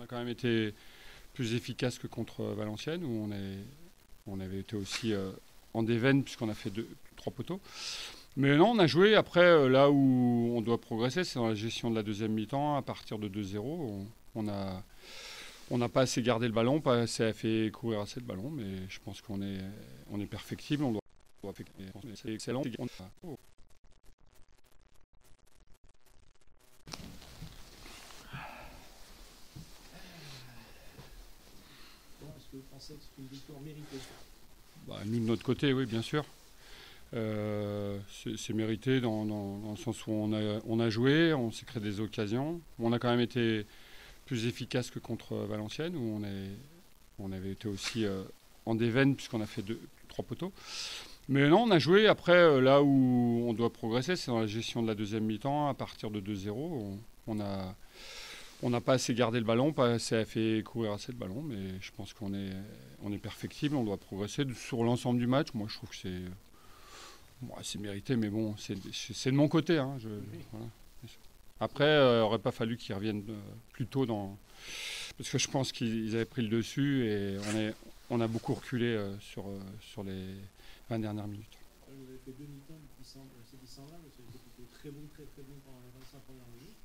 a quand même été plus efficace que contre Valenciennes, où on avait été aussi en déveine puisqu'on a fait trois poteaux. Mais non, on a joué. Après, là où on doit progresser, c'est dans la gestion de la deuxième mi-temps. À partir de 2-0, on n'a pas assez gardé le ballon, pas assez fait courir assez de ballon. Mais je pense qu'on est perfectible. C'est excellent. Est-ce que vous pensez que c'est une victoire méritée? Nous, de notre côté, oui, bien sûr. C'est mérité dans le sens où on a joué, on s'est créé des occasions. On a quand même été plus efficace que contre Valenciennes, où on avait été aussi en déveine puisqu'on a fait trois poteaux. Mais non, on a joué. Après, là où on doit progresser, c'est dans la gestion de la deuxième mi-temps. À partir de 2-0, on n'a pas assez gardé le ballon, pas assez fait courir assez de ballon. Mais je pense qu'on est perfectible, on doit progresser sur l'ensemble du match. Moi, je trouve que c'est mérité, mais bon, c'est de mon côté. Hein, voilà. Après, il n'aurait pas fallu qu'ils reviennent plus tôt parce que je pense qu'ils avaient pris le dessus et on a beaucoup reculé sur les 20 dernières minutes. Vous avez fait deux mi-temps qui semblent mais c'était très bon pendant les 25 premières minutes.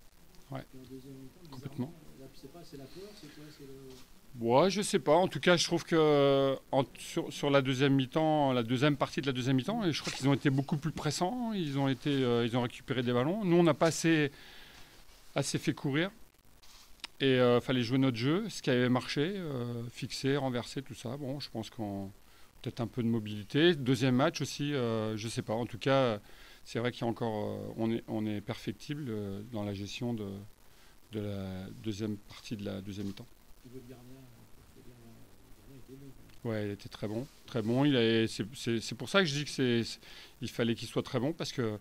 Ouais. Et en deuxième mi-temps, complètement. C'est la peur, c'est quoi? Ouais, je sais pas. En tout cas, je trouve que sur la deuxième mi-temps, la deuxième partie de la deuxième mi-temps, je crois qu'ils ont été beaucoup plus pressants. Ils ont récupéré des ballons. Nous, on n'a pas assez fait courir. Et fallait jouer notre jeu, ce qui avait marché, fixer, renverser, tout ça. Bon, je pense qu'on peut-être un peu de mobilité. Deuxième match aussi, je sais pas. En tout cas, c'est vrai qu'il y a encore, on est perfectible dans la gestion de la deuxième partie de la deuxième mi-temps. Votre gardien était bon. Ouais, il était très bon, très bon. C'est pour ça que je dis il fallait qu'il soit très bon parce que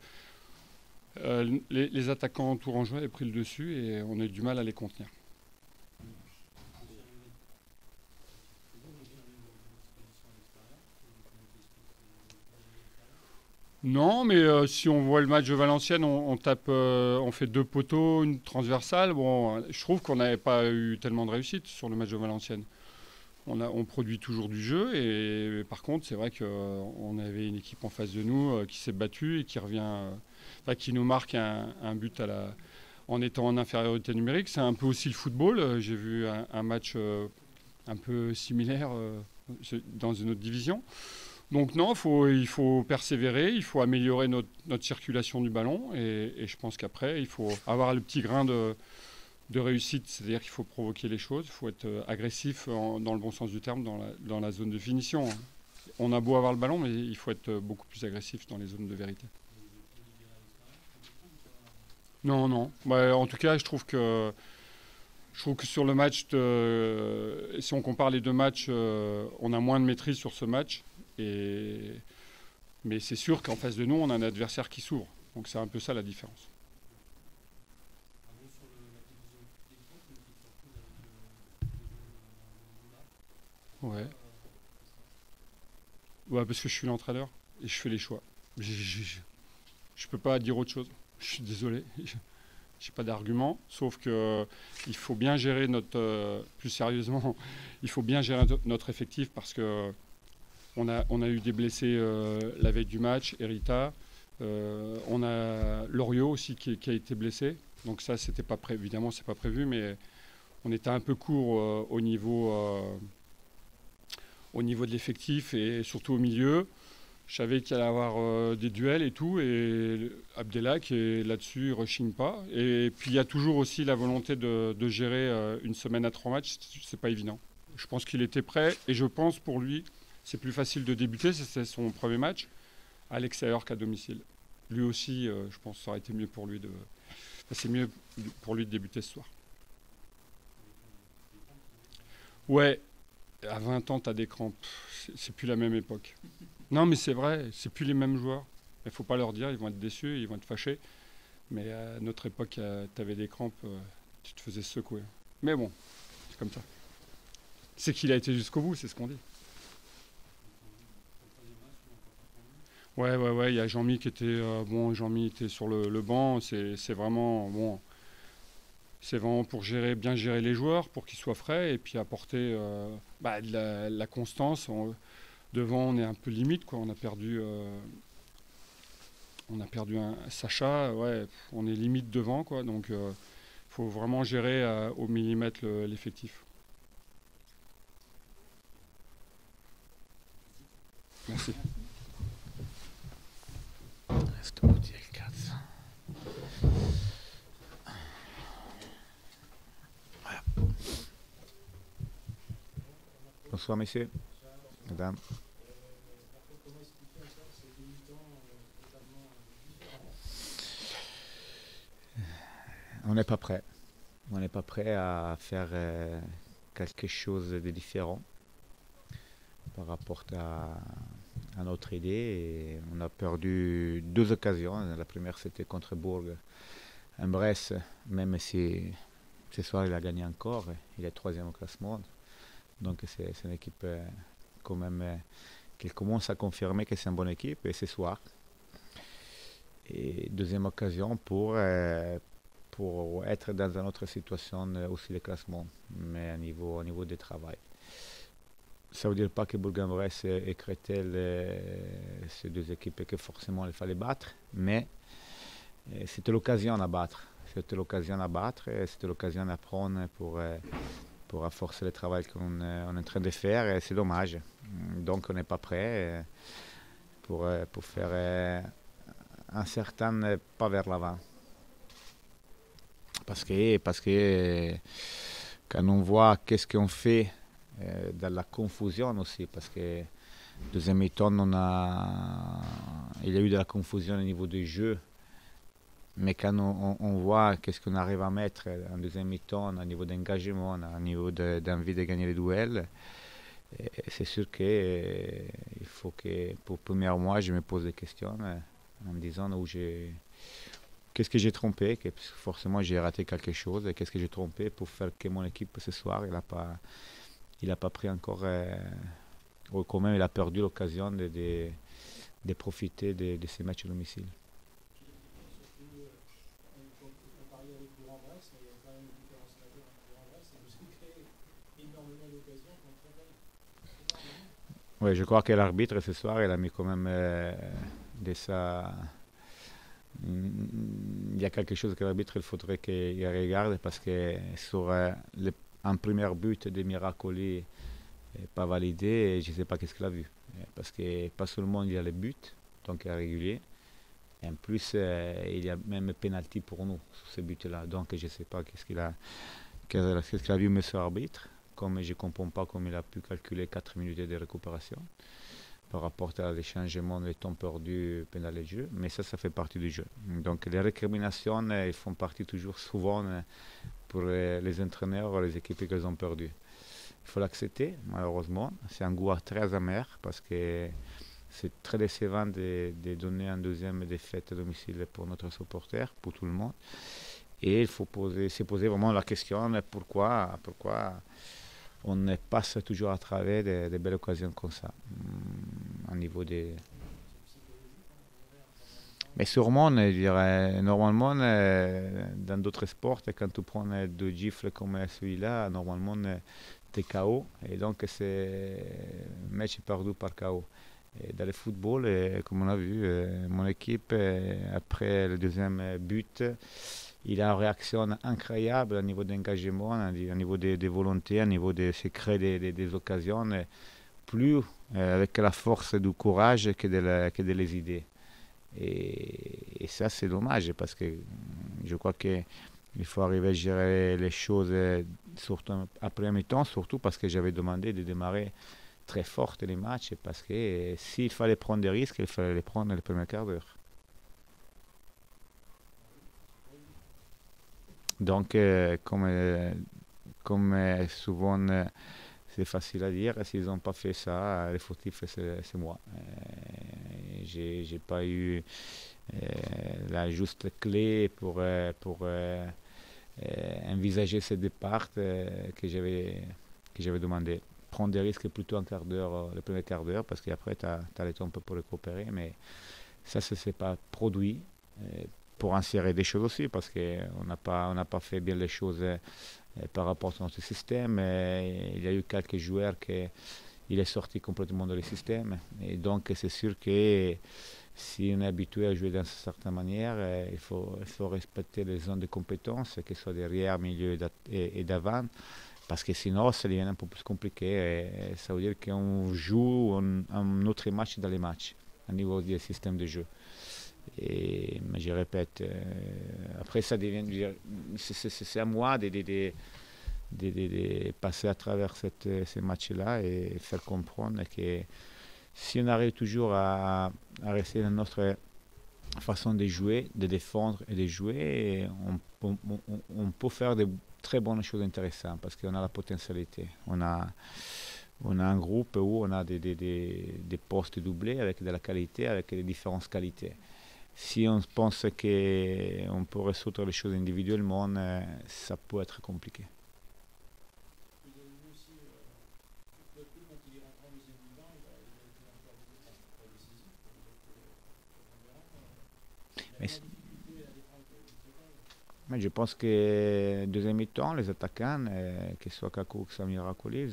les attaquants tourangeaux avaient pris le dessus et on a eu du mal à les contenir. Non, mais si on voit le match de Valenciennes, on fait deux poteaux, une transversale. Bon, je trouve qu'on n'avait pas eu tellement de réussite sur le match de Valenciennes. On produit toujours du jeu et par contre, c'est vrai qu'on avait une équipe en face de nous qui s'est battue et qui revient, qui nous marque un but en étant en infériorité numérique. C'est un peu aussi le football. J'ai vu un match un peu similaire dans une autre division. Donc non, il faut persévérer, il faut améliorer notre circulation du ballon et je pense qu'après, il faut avoir le petit grain de réussite, c'est-à-dire qu'il faut provoquer les choses, il faut être agressif dans le bon sens du terme dans la zone de finition. On a beau avoir le ballon, mais il faut être beaucoup plus agressif dans les zones de vérité. Non, non. En tout cas, je trouve que sur le match, si on compare les deux matchs, on a moins de maîtrise sur ce match. Mais c'est sûr qu'en face de nous, on a un adversaire qui s'ouvre. Donc c'est un peu ça la différence. Ouais. Ouais, parce que je suis l'entraîneur et je fais les choix. Je peux pas dire autre chose. Je suis désolé. J'ai pas d'argument, sauf que il faut bien gérer plus sérieusement, il faut bien gérer notre effectif parce que on a eu des blessés la veille du match, Erita. On a Loriot aussi qui a été blessé. Donc ça, c'était pas prévu. Évidemment, c'est pas prévu, mais on était un peu court au niveau de l'effectif et surtout au milieu. Je savais qu'il allait y avoir des duels et tout, et Abdellah qui est là-dessus, il rechigne pas. Et puis il y a toujours aussi la volonté de gérer une semaine à 3 matchs, c'est pas évident. Je pense qu'il était prêt, et je pense pour lui, c'est plus facile de débuter, c'est son premier match, à l'extérieur qu'à domicile. Lui aussi, je pense que ça aurait été mieux pour lui c'est mieux pour lui de débuter ce soir. Ouais, à 20 ans, tu as des crampes, c'est plus la même époque. Non, mais c'est vrai, c'est plus les mêmes joueurs. Il ne faut pas leur dire, ils vont être déçus, ils vont être fâchés. Mais à notre époque, tu avais des crampes, tu te faisais secouer. Mais bon, c'est comme ça. C'est qu'il a été jusqu'au bout, c'est ce qu'on dit. Ouais, il y a Jean-Mi qui était bon. Jean-Mi était sur le banc. C'est vraiment bon. C'est vraiment pour bien gérer les joueurs, pour qu'ils soient frais et puis apporter de la constance. Devant, on est un peu limite, quoi. On a perdu un Sacha, ouais, on est limite devant, quoi. Donc, faut vraiment gérer au millimètre l'effectif. Merci. Bonsoir, messieurs, mesdames. Comment expliquer encore ces deux mi-temps totalement différents? On n'est pas prêt. On n'est pas prêt à faire quelque chose de différent par rapport à notre idée. Et on a perdu 2 occasions. La première, c'était contre Bourg en Bresse, même si ce soir il a gagné encore. Il est 3e au classement. Donc c'est une équipe quand même qui commence à confirmer que c'est une bonne équipe. Et ce soir. Et deuxième occasion pour être dans une autre situation aussi de classement, mais au niveau du travail. Ça ne veut dire pas que Bourg-en-Bresse et Créteil, ces 2 équipes que forcément il fallait battre, mais c'était l'occasion à battre. C'était l'occasion à battre et c'était l'occasion d'apprendre pour renforcer le travail qu'on est en train de faire et c'est dommage. Donc on n'est pas prêt pour faire un certain pas vers l'avant. Parce que quand on voit qu'est-ce qu'on fait dans la confusion aussi, parce que deuxième mi-temps, il y a eu de la confusion au niveau du jeu, mais quand on voit qu'est-ce qu'on arrive à mettre en deuxième mi-temps, au niveau d'engagement, au niveau d'envie de gagner les duels, c'est sûr qu'il faut que pour le premier mois, je me pose des questions en me disant qu'est-ce que j'ai trompé, que forcément j'ai raté quelque chose, et qu'est-ce que j'ai trompé pour faire que mon équipe ce soir, il a pas pris encore, ou quand même il a perdu l'occasion de profiter de ces matchs à domicile. Surtout, on parlait avec Bourg-en-Bresse, mais il y a quand même une différence majeure avec Bourg-en-Bresse, c'est que vous avez créé énormément d'occasions contre Créteil. Oui, je crois que l'arbitre ce soir, il a mis quand même de ça. Il y a quelque chose que l'arbitre il faudrait qu'il regarde parce que sur un premier but de Miracoli pas validé, je ne sais pas qu'est-ce qu'il a vu. Parce que pas seulement il y a le but, donc régulier, et en plus il y a même penalty pour nous sur ce but-là. Donc je ne sais pas qu'est-ce qu'il a vu monsieur l'arbitre, comme je ne comprends pas comment il a pu calculer 4 minutes de récupération par rapport à des changements de temps perdu pendant le jeu, mais ça fait partie du jeu. Donc les récriminations, ils font partie toujours souvent pour les entraîneurs, les équipes qu'ils ont perdues. Il faut l'accepter, malheureusement. C'est un goût très amer parce que c'est très décevant de donner une deuxième défaite à domicile pour notre supporter, pour tout le monde. Et il faut se poser vraiment la question pourquoi on passe toujours à travers de belles occasions comme ça, au niveau des... Mais sûrement, je dirais, normalement, dans d'autres sports, quand tu prends 2 gifles comme celui-là, normalement, tu es KO. Et donc, c'est un match perdu par KO. Et dans le football, comme on a vu, mon équipe, après le deuxième but, il a une réaction incroyable au niveau d'engagement, au niveau des volontés, au niveau de se créer des occasions, plus avec la force du courage que de les idées. Et ça, c'est dommage parce que je crois qu'il faut arriver à gérer les choses, surtout après mi-temps, surtout parce que j'avais demandé de démarrer très fort les matchs, parce que s'il fallait prendre des risques, il fallait les prendre dans le premier quart d'heure. Donc, comme souvent c'est facile à dire, s'ils n'ont pas fait ça, le fautif c'est moi. J'ai pas eu la juste clé pour envisager ce départ que j'avais demandé. Prendre des risques plutôt un quart d'heure, le premier quart d'heure, parce qu'après tu as le temps un peu pour récupérer, mais ça ne s'est pas produit. pour insérer des choses aussi, parce qu'on n'a pas fait bien les choses par rapport à notre système. Il y a eu quelques joueurs qui il est sorti complètement de le système. Et donc, c'est sûr que si on est habitué à jouer d'une certaine manière, il faut respecter les zones de compétences, que ce soit derrière, milieu et d'avant, parce que sinon, ça devient un peu plus compliqué. Et ça veut dire qu'on joue un autre match dans les matchs, au niveau du système de jeu. Mais je répète, après, ça devient. C'est à moi de passer à travers ces matchs-là et faire comprendre que si on arrive toujours à rester dans notre façon de jouer, de défendre et de jouer, on peut faire de très bonnes choses intéressantes parce qu'on a la potentialité. On a un groupe où on a des postes doublés avec de la qualité, avec des différentes qualités. Si on pense qu'on peut résoudre les choses individuellement, ça peut être compliqué. Mais je pense que deuxième mi-temps, les attaquants, que ce soit Kaku ou Miracoli,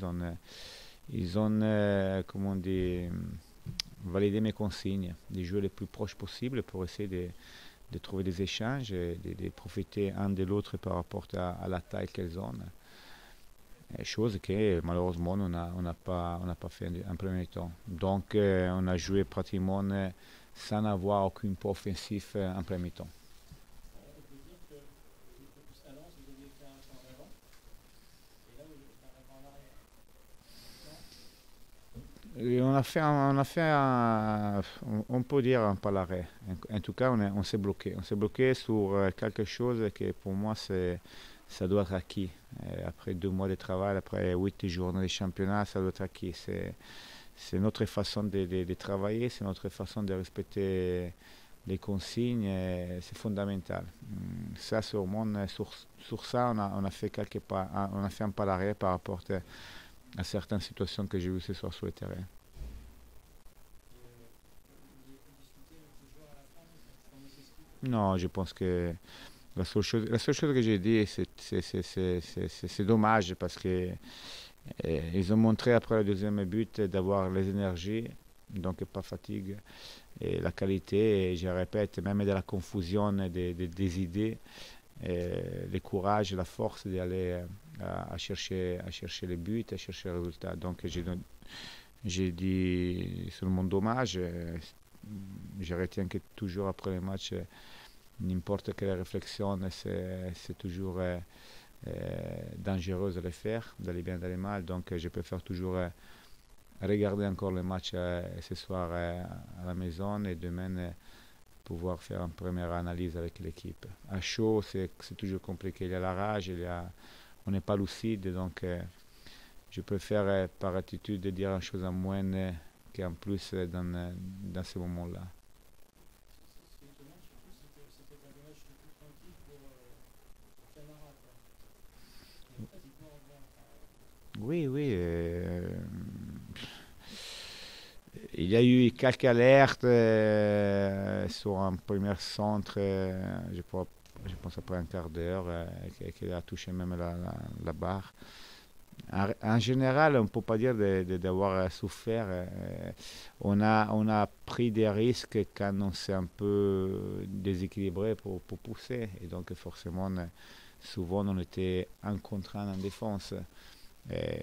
ils ont comment dire, validé mes consignes, de jouer le plus proche possible pour essayer de trouver des échanges, de profiter un de l'autre par rapport à la taille qu'elles ont. Chose que malheureusement on n'a pas fait en premier temps. Donc on a joué pratiquement sans avoir aucune part offensive en premier temps. Et on peut dire un pas l'arrêt. En tout cas, on s'est bloqué. On s'est bloqué sur quelque chose qui pour moi ça doit être acquis. Après 2 mois de travail, après 8 journées de championnat, ça doit être acquis. C'est notre façon de travailler, c'est notre façon de respecter les consignes, c'est fondamental. Ça, sur ça, on a fait quelques pas, on a fait un pas l'arrêt par rapport à certaines situations que j'ai vues ce soir sur le terrain. Non, je pense que la seule chose que j'ai dit, c'est dommage parce que ils ont montré après le deuxième but d'avoir les énergies, donc pas fatigue, et la qualité, et je répète, même de la confusion des idées, le courage, la force d'aller à chercher les buts, à chercher les résultats. Donc j'ai dit seulement dommage. Je retiens que toujours après le match, n'importe quelle réflexion, c'est toujours dangereux de le faire, d'aller bien, d'aller mal. Donc je préfère toujours regarder encore le match ce soir à la maison et demain pouvoir faire une première analyse avec l'équipe. À chaud, c'est toujours compliqué. Il y a la rage, on n'est pas lucide, donc je préfère par attitude de dire une chose en moins qu'en plus dans ce moment-là. Oui. Il y a eu quelques alertes sur un premier centre, je pense après un quart d'heure, qui a touché même la barre. En général, on ne peut pas dire d'avoir souffert. On a pris des risques quand on s'est un peu déséquilibré pour pousser. Et donc forcément, souvent, on était en contraint en défense.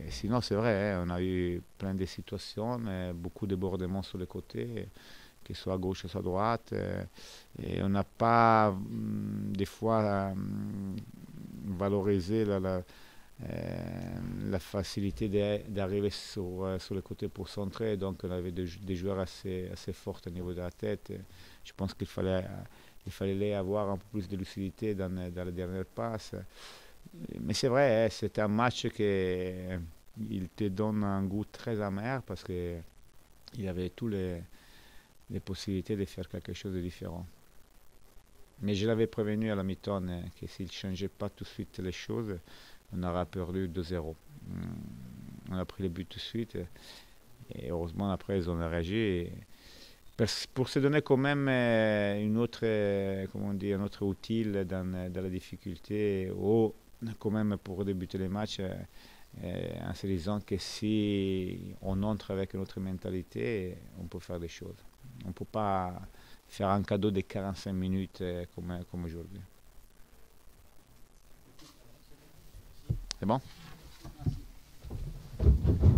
Sinon, c'est vrai, on a eu plein de situations, beaucoup de débordements sur les côtés, que ce soit à gauche ou à droite. Et on n'a pas, des fois, valorisé la facilité d'arriver sur le côté pour centrer. Donc, on avait des joueurs assez forts au niveau de la tête. Je pense qu'il fallait avoir un peu plus de lucidité dans la dernière passe. Mais c'est vrai, c'est un match qui te donne un goût très amer parce qu'il y avait toutes les possibilités de faire quelque chose de différent. Mais je l'avais prévenu à la mi-temps que s'il ne changeait pas tout de suite les choses, on aurait perdu 2-0. On a pris le but tout de suite et heureusement après ils ont réagi. pour se donner quand même une autre, comment dire, un autre outil dans la difficulté, ou quand même pour débuter les matchs, en se disant que si on entre avec notre mentalité, on peut faire des choses. On ne peut pas faire un cadeau de 45 minutes comme aujourd'hui. C'est bon?